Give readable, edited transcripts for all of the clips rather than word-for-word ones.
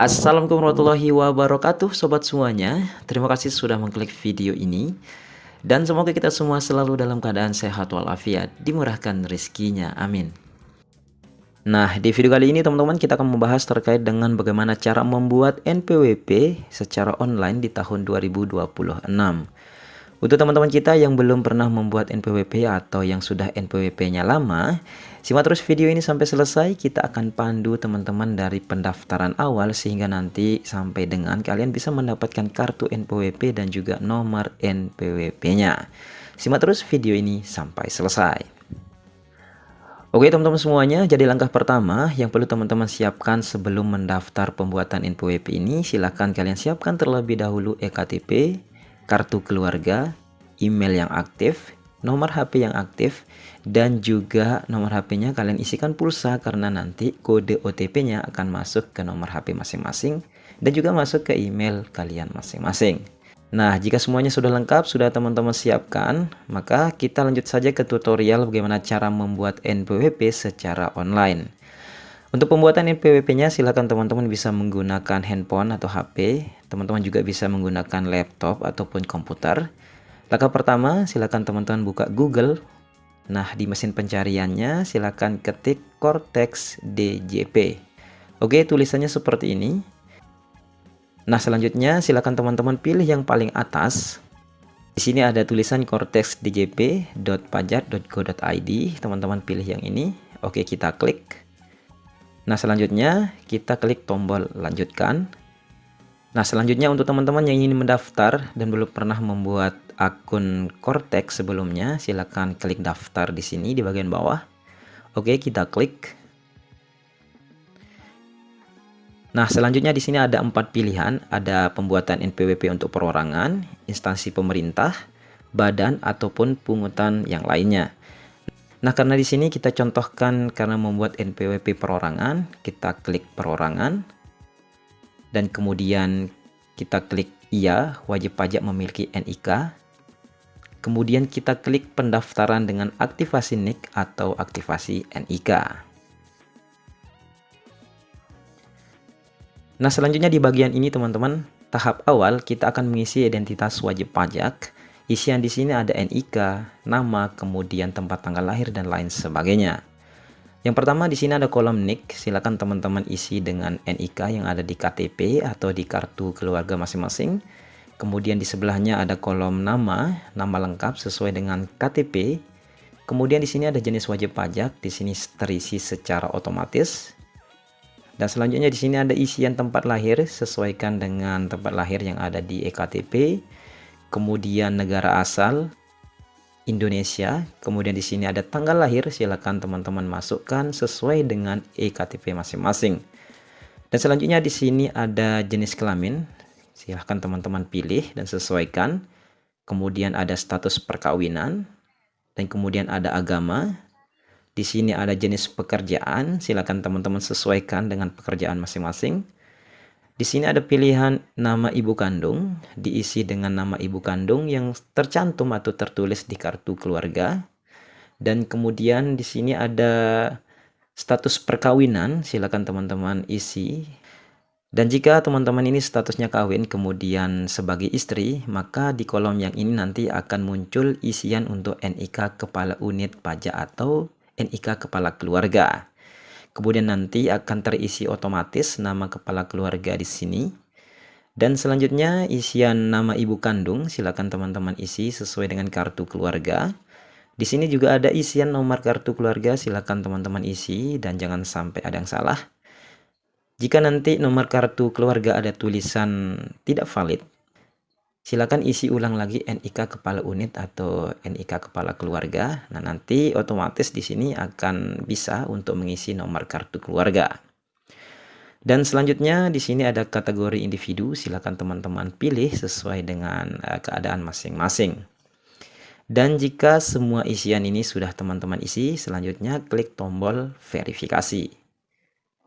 Assalamualaikum warahmatullahi wabarakatuh sobat semuanya. Terima kasih sudah mengklik video ini. Dan semoga kita semua selalu dalam keadaan sehat walafiat, dimurahkan rezekinya, amin. Nah, di video kali ini teman-teman kita akan membahas terkait dengan bagaimana cara membuat NPWP secara online di tahun 2026. Untuk teman-teman kita yang belum pernah membuat NPWP atau yang sudah NPWP-nya lama, simak terus video ini sampai selesai. Kita akan pandu teman-teman dari pendaftaran awal sehingga nanti sampai dengan kalian bisa mendapatkan kartu NPWP dan juga nomor NPWP-nya. Simak terus video ini sampai selesai. Oke teman-teman semuanya, jadi langkah pertama yang perlu teman-teman siapkan sebelum mendaftar pembuatan NPWP ini, silahkan kalian siapkan terlebih dahulu eKTP, kartu keluarga, email yang aktif, nomor HP yang aktif, dan juga nomor HP-nya kalian isikan pulsa karena nanti kode OTP-nya akan masuk ke nomor HP masing-masing dan juga masuk ke email kalian masing-masing. Nah, jika semuanya sudah lengkap, sudah teman-teman siapkan, maka kita lanjut saja ke tutorial bagaimana cara membuat NPWP secara online. Untuk pembuatan NPWP-nya silakan teman-teman bisa menggunakan handphone atau HP. Teman-teman juga bisa menggunakan laptop ataupun komputer. Langkah pertama silakan teman-teman buka Google. Nah, di mesin pencariannya silakan ketik Cortex DJP. Oke, tulisannya seperti ini. Nah, selanjutnya silakan teman-teman pilih yang paling atas. Di sini ada tulisan cortexdjp.pajak.go.id. Teman-teman pilih yang ini. Oke, kita klik. Nah, selanjutnya kita klik tombol lanjutkan. Nah, selanjutnya untuk teman-teman yang ingin mendaftar dan belum pernah membuat akun Cortex sebelumnya, silakan klik daftar di sini di bagian bawah. Oke, kita klik. Nah, selanjutnya di sini ada 4 pilihan, ada pembuatan NPWP untuk perorangan, instansi pemerintah, badan ataupun pungutan yang lainnya. Nah, karena di sini kita contohkan karena membuat NPWP perorangan, kita klik perorangan dan kemudian kita klik iya, wajib pajak memiliki NIK. Kemudian kita klik pendaftaran dengan aktivasi NIK atau aktivasi NIK. Nah, selanjutnya di bagian ini teman-teman, tahap awal kita akan mengisi identitas wajib pajak. Isian di sini ada NIK, nama, kemudian tempat tanggal lahir dan lain sebagainya. Yang pertama di sini ada kolom NIK, silakan teman-teman isi dengan NIK yang ada di KTP atau di kartu keluarga masing-masing. Kemudian di sebelahnya ada kolom nama lengkap sesuai dengan KTP. Kemudian di sini ada jenis wajib pajak, di sini terisi secara otomatis. Dan selanjutnya di sini ada isian tempat lahir, sesuaikan dengan tempat lahir yang ada di eKTP. Kemudian negara asal Indonesia, kemudian di sini ada tanggal lahir, silakan teman-teman masukkan sesuai dengan eKTP masing-masing. Dan selanjutnya di sini ada jenis kelamin, silahkan teman-teman pilih dan sesuaikan. Kemudian ada status perkawinan dan kemudian ada agama. Di sini ada jenis pekerjaan, silakan teman-teman sesuaikan dengan pekerjaan masing-masing. Di sini ada pilihan nama ibu kandung, diisi dengan nama ibu kandung yang tercantum atau tertulis di kartu keluarga. Dan kemudian di sini ada status perkawinan, silakan teman-teman isi. Dan jika teman-teman ini statusnya kawin kemudian sebagai istri, maka di kolom yang ini nanti akan muncul isian untuk NIK kepala unit pajak atau NIK kepala keluarga. Kemudian nanti akan terisi otomatis nama kepala keluarga di sini. Dan selanjutnya isian nama ibu kandung, silakan teman-teman isi sesuai dengan kartu keluarga. Di sini juga ada isian nomor kartu keluarga, silakan teman-teman isi dan jangan sampai ada yang salah. Jika nanti nomor kartu keluarga ada tulisan tidak valid, silakan isi ulang lagi NIK kepala unit atau NIK kepala keluarga. Nah, nanti otomatis di sini akan bisa untuk mengisi nomor kartu keluarga. Dan selanjutnya di sini ada kategori individu, silakan teman-teman pilih sesuai dengan keadaan masing-masing. Dan jika semua isian ini sudah teman-teman isi, selanjutnya klik tombol verifikasi.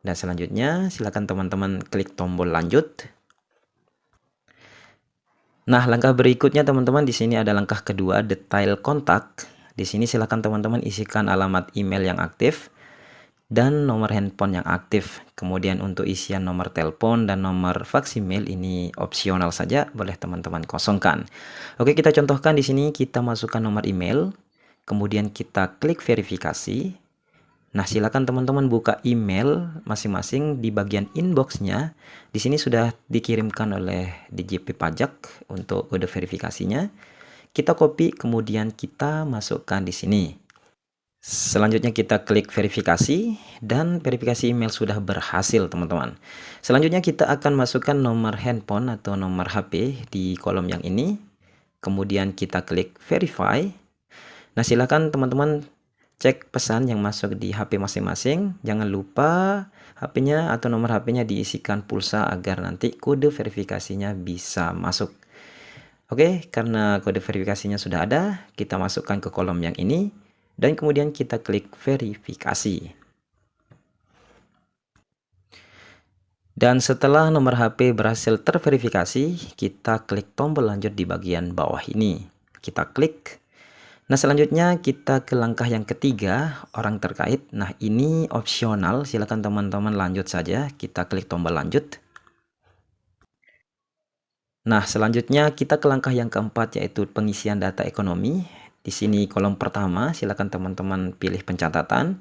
Dan selanjutnya silakan teman-teman klik tombol lanjut. Nah, langkah berikutnya teman-teman di sini ada langkah kedua, detail kontak. Di sini silakan teman-teman isikan alamat email yang aktif. dan nomor handphone yang aktif. Kemudian untuk isian nomor telepon dan nomor fax email ini opsional saja, boleh teman-teman kosongkan. Oke, kita contohkan di sini kita masukkan nomor email, kemudian kita klik verifikasi. Nah, silakan teman-teman buka email masing-masing di bagian inboxnya. Di sini sudah dikirimkan oleh DJP Pajak untuk kode verifikasinya. Kita copy, kemudian kita masukkan di sini. Selanjutnya kita klik verifikasi dan verifikasi email sudah berhasil, teman-teman. Selanjutnya kita akan masukkan nomor handphone atau nomor HP di kolom yang ini. Kemudian kita klik verify. Nah, silakan teman-teman cek pesan yang masuk di HP masing-masing. Jangan lupa HP-nya atau nomor HP-nya diisikan pulsa agar nanti kode verifikasinya bisa masuk. Oke, karena kode verifikasinya sudah ada, kita masukkan ke kolom yang ini. Dan kemudian kita klik verifikasi. Dan setelah nomor HP berhasil terverifikasi, kita klik tombol lanjut di bagian bawah ini. Kita klik. Nah, selanjutnya kita ke langkah yang ketiga, orang terkait. Nah, ini opsional, silakan teman-teman lanjut saja. Kita klik tombol lanjut. Nah, selanjutnya kita ke langkah yang keempat, yaitu pengisian data ekonomi. Di sini kolom pertama, silakan teman-teman pilih pencatatan.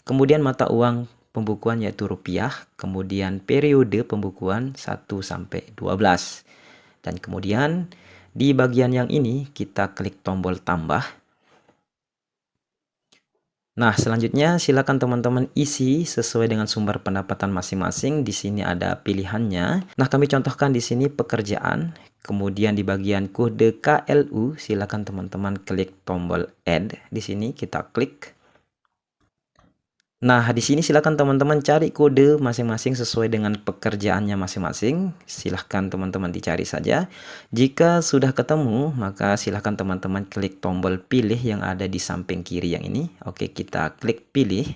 Kemudian mata uang pembukuan yaitu rupiah. Kemudian periode pembukuan 1 sampai 12. Dan kemudian di bagian yang ini kita klik tombol tambah. Nah, selanjutnya silakan teman-teman isi sesuai dengan sumber pendapatan masing-masing. Di sini ada pilihannya. Nah, kami contohkan di sini pekerjaan. Kemudian di bagian kode KLU, silakan teman-teman klik tombol add. Di sini kita klik. Nah, di sini silakan teman-teman cari kode masing-masing sesuai dengan pekerjaannya masing-masing. Silahkan teman-teman dicari saja. Jika sudah ketemu, maka silahkan teman-teman klik tombol pilih yang ada di samping kiri yang ini. Oke, kita klik pilih.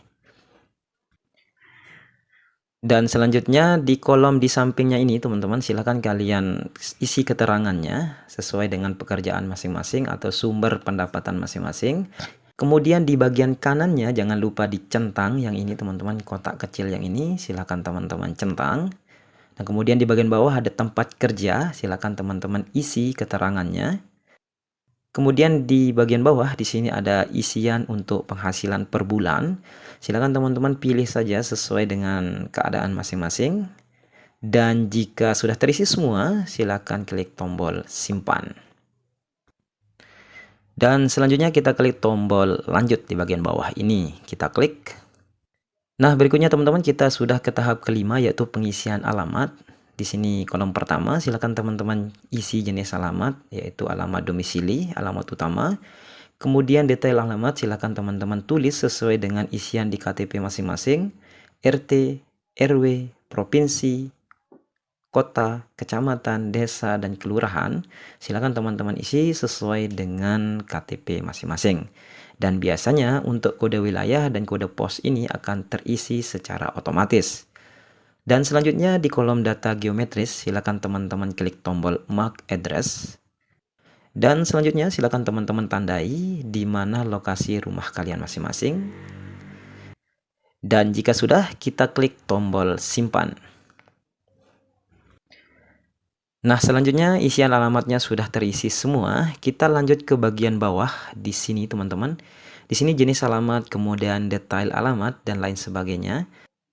Dan selanjutnya di kolom di sampingnya ini teman-teman silahkan kalian isi keterangannya sesuai dengan pekerjaan masing-masing atau sumber pendapatan masing-masing. Kemudian di bagian kanannya jangan lupa dicentang yang ini teman-teman, kotak kecil yang ini silakan teman-teman centang. Dan kemudian di bagian bawah ada tempat kerja, silakan teman-teman isi keterangannya. Kemudian di bagian bawah di sini ada isian untuk penghasilan per bulan. Silakan teman-teman pilih saja sesuai dengan keadaan masing-masing. Dan jika sudah terisi semua, silakan klik tombol simpan. Dan selanjutnya kita klik tombol lanjut di bagian bawah ini. Kita klik. Nah, berikutnya teman-teman kita sudah ke tahap kelima yaitu pengisian alamat. Di sini kolom pertama silakan teman-teman isi jenis alamat yaitu alamat domisili, alamat utama. Kemudian detail alamat silakan teman-teman tulis sesuai dengan isian di KTP masing-masing, RT, RW, provinsi, kota, kecamatan, desa, dan kelurahan. Silakan teman-teman isi sesuai dengan KTP masing-masing. Dan biasanya untuk kode wilayah dan kode pos ini akan terisi secara otomatis. Dan selanjutnya di kolom data geometris, silakan teman-teman klik tombol mark address. Dan selanjutnya silakan teman-teman tandai di mana lokasi rumah kalian masing-masing. Dan jika sudah, kita klik tombol simpan. Nah, selanjutnya isian alamatnya sudah terisi semua. Kita lanjut ke bagian bawah di sini, teman-teman. Di sini jenis alamat, kemudian detail alamat dan lain sebagainya.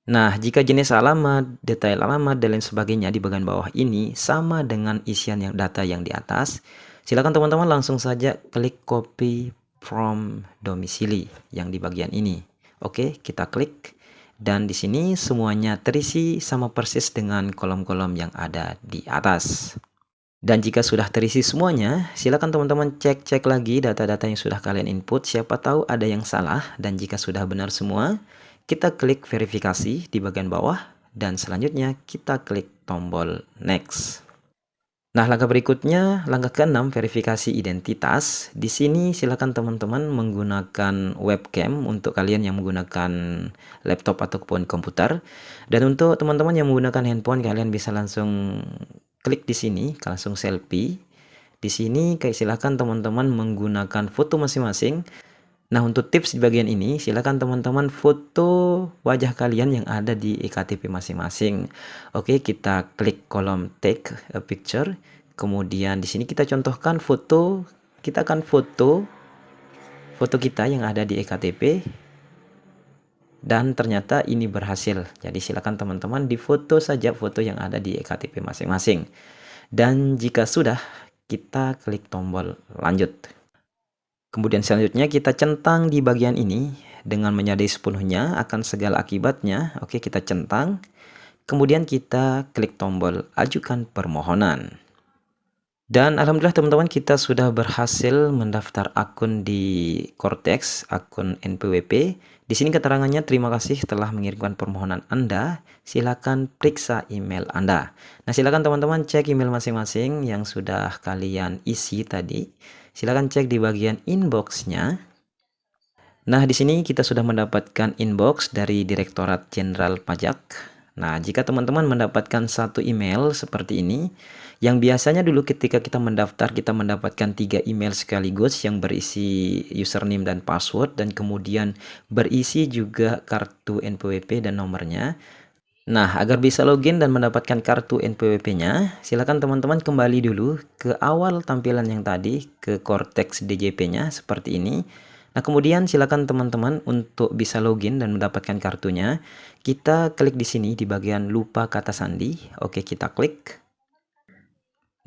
Nah, jika jenis alamat, detail alamat dan lain sebagainya di bagian bawah ini sama dengan isian yang data yang di atas, silakan teman-teman langsung saja klik copy from domisili yang di bagian ini. Oke, kita klik. Dan di sini semuanya terisi sama persis dengan kolom-kolom yang ada di atas. Dan jika sudah terisi semuanya, silakan teman-teman cek-cek lagi data-data yang sudah kalian input. Siapa tahu ada yang salah. Dan jika sudah benar semua, kita klik verifikasi di bagian bawah. Dan selanjutnya kita klik tombol next. Nah, langkah berikutnya, langkah ke-6, verifikasi identitas. Di sini silakan teman-teman menggunakan webcam untuk kalian yang menggunakan laptop ataupun komputer. Dan untuk teman-teman yang menggunakan handphone, kalian bisa langsung klik di sini, langsung selfie. Di sini silakan teman-teman menggunakan foto masing-masing. Nah, untuk tips di bagian ini, silakan teman-teman foto wajah kalian yang ada di ektp masing-masing. Oke, kita klik kolom take a picture. Kemudian di sini kita contohkan foto, kita akan foto kita yang ada di ektp. Dan ternyata ini berhasil. Jadi silakan teman-teman difoto saja foto yang ada di ektp masing-masing. Dan jika sudah, kita klik tombol lanjut. Kemudian selanjutnya kita centang di bagian ini dengan menyadari sepenuhnya akan segala akibatnya. Oke, kita centang. Kemudian kita klik tombol ajukan permohonan. Dan alhamdulillah teman-teman, kita sudah berhasil mendaftar akun di Cortex, akun NPWP. Di sini keterangannya, terima kasih telah mengirimkan permohonan Anda. Silakan periksa email Anda. Nah, silakan teman-teman cek email masing-masing yang sudah kalian isi tadi. Silakan cek di bagian inbox-nya. Nah, di sini kita sudah mendapatkan inbox dari Direktorat Jenderal Pajak. Nah, jika teman-teman mendapatkan satu email seperti ini, yang biasanya dulu ketika kita mendaftar, kita mendapatkan 3 email sekaligus yang berisi username dan password, dan kemudian berisi juga kartu NPWP dan nomornya. Nah, agar bisa login dan mendapatkan kartu NPWP-nya, silakan teman-teman kembali dulu ke awal tampilan yang tadi, ke Cortex DJP-nya seperti ini. Nah, kemudian silakan teman-teman untuk bisa login dan mendapatkan kartunya, kita klik di sini di bagian lupa kata sandi. Oke, kita klik.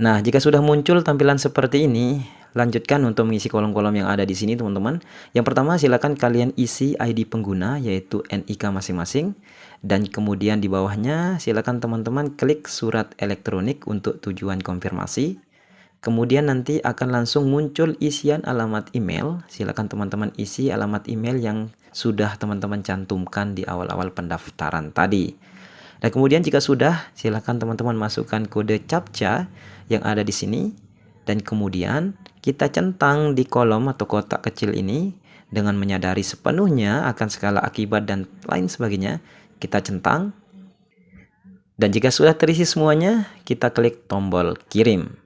Nah, jika sudah muncul tampilan seperti ini, lanjutkan untuk mengisi kolom-kolom yang ada di sini, teman-teman. Yang pertama, silakan kalian isi ID pengguna, yaitu NIK masing-masing. Dan kemudian di bawahnya, silakan teman-teman klik surat elektronik untuk tujuan konfirmasi. Kemudian nanti akan langsung muncul isian alamat email. Silakan teman-teman isi alamat email yang sudah teman-teman cantumkan di awal-awal pendaftaran tadi. Dan kemudian jika sudah, silakan teman-teman masukkan kode CAPTCHA yang ada di sini. Dan kemudian kita centang di kolom atau kotak kecil ini dengan menyadari sepenuhnya akan segala akibat dan lain sebagainya. Kita centang. Dan jika sudah terisi semuanya, kita klik tombol kirim.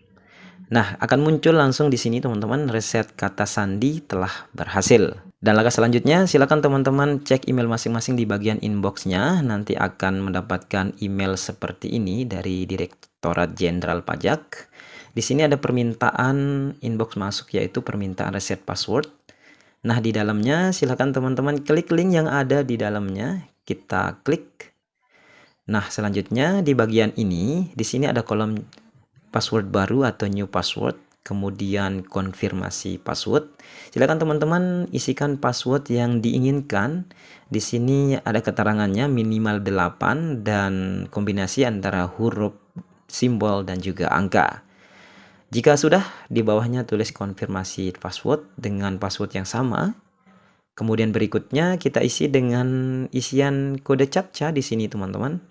Nah, akan muncul langsung di sini teman-teman, reset kata sandi telah berhasil. Dan langkah selanjutnya, silakan teman-teman cek email masing-masing di bagian inbox-nya. Nanti akan mendapatkan email seperti ini dari Direktorat Jenderal Pajak. Di sini ada permintaan inbox masuk, yaitu permintaan reset password. Nah, di dalamnya silakan teman-teman klik link yang ada di dalamnya. Kita klik. Nah, selanjutnya di bagian ini, di sini ada kolom password baru atau new password, kemudian konfirmasi password. Silakan teman-teman isikan password yang diinginkan. Di sini ada keterangannya minimal 8 dan kombinasi antara huruf, simbol dan juga angka. Jika sudah, di bawahnya tulis konfirmasi password dengan password yang sama. Kemudian berikutnya kita isi dengan isian kode CAPTCHA di sini teman-teman.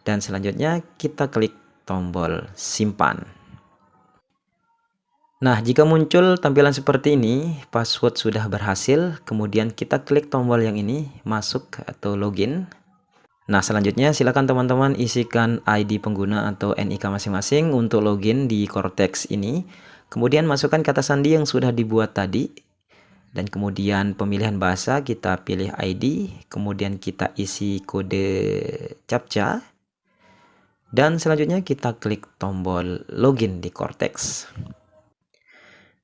Dan selanjutnya kita klik tombol simpan. Nah, jika muncul tampilan seperti ini, password sudah berhasil, kemudian kita klik tombol yang ini, masuk atau login. Nah, selanjutnya silakan teman-teman isikan ID pengguna atau NIK masing-masing untuk login di Cortex ini. Kemudian masukkan kata sandi yang sudah dibuat tadi. Dan kemudian pemilihan bahasa, kita pilih ID, kemudian kita isi kode CAPTCHA. Dan selanjutnya kita klik tombol login di Cortex.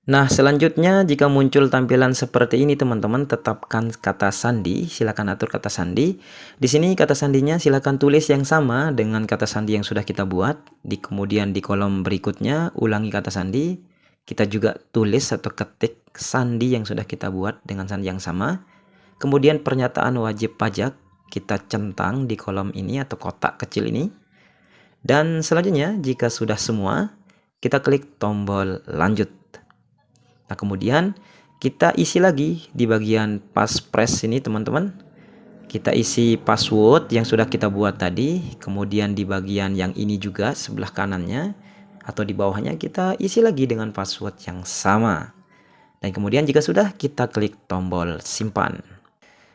Nah, selanjutnya jika muncul tampilan seperti ini teman-teman, tetapkan kata sandi, silakan atur kata sandi. Di sini kata sandinya silakan tulis yang sama dengan kata sandi yang sudah kita buat. Kemudian di kolom berikutnya ulangi kata sandi. Kita juga tulis atau ketik sandi yang sudah kita buat dengan sandi yang sama. Kemudian pernyataan wajib pajak kita centang di kolom ini atau kotak kecil ini. Dan selanjutnya, jika sudah semua, kita klik tombol lanjut. Nah, kemudian kita isi lagi di bagian passphrase ini teman-teman. Kita isi password yang sudah kita buat tadi. Kemudian di bagian yang ini juga sebelah kanannya atau di bawahnya kita isi lagi dengan password yang sama. Dan kemudian jika sudah, kita klik tombol simpan.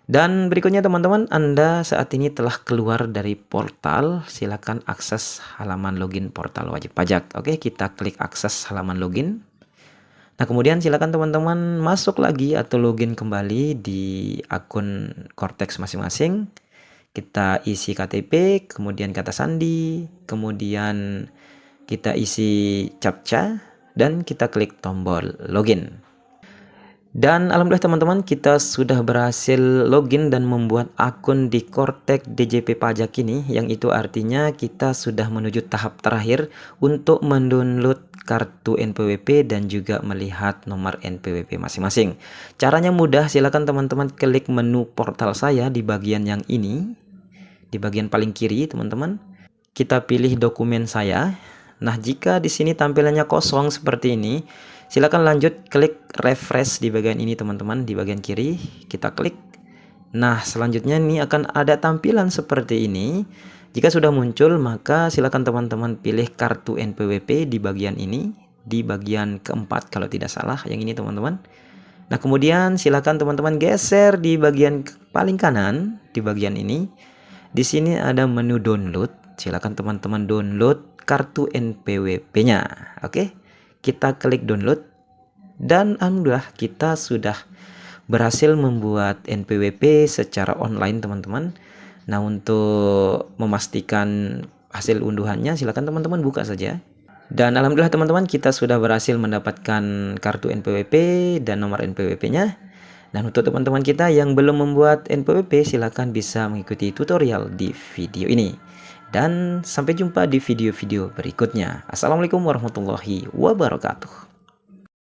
Dan berikutnya teman-teman, Anda saat ini telah keluar dari portal. Silakan akses halaman login portal wajib pajak. Oke, kita klik akses halaman login. Nah, kemudian silakan teman-teman masuk lagi atau login kembali di akun Cortex masing-masing. Kita isi KTP, kemudian kata sandi, kemudian kita isi captcha, dan kita klik tombol login. Dan alhamdulillah teman-teman, kita sudah berhasil login dan membuat akun di Cortex DJP Pajak ini, yang itu artinya kita sudah menuju tahap terakhir untuk mendownload kartu NPWP dan juga melihat nomor NPWP masing-masing. Caranya mudah, silakan teman-teman klik menu portal saya di bagian yang ini, di bagian paling kiri teman-teman. Kita pilih dokumen saya. Nah, jika di sini tampilannya kosong seperti ini, silakan lanjut klik refresh di bagian ini teman-teman, di bagian kiri kita klik. Nah, selanjutnya ini akan ada tampilan seperti ini. Jika sudah muncul, maka silakan teman-teman pilih kartu NPWP di bagian ini, di bagian keempat kalau tidak salah, yang ini teman-teman. Nah, kemudian silakan teman-teman geser di bagian paling kanan, di bagian ini. Di sini ada menu download. Silakan teman-teman download kartu NPWP-nya. Oke, kita klik download dan alhamdulillah kita sudah berhasil membuat NPWP secara online teman-teman. Nah, untuk memastikan hasil unduhannya silakan teman-teman buka saja. Dan alhamdulillah teman-teman, kita sudah berhasil mendapatkan kartu NPWP dan nomor NPWP-nya. Dan untuk teman-teman kita yang belum membuat NPWP, silakan bisa mengikuti tutorial di video ini. Dan sampai jumpa di video-video berikutnya. Assalamualaikum warahmatullahi wabarakatuh.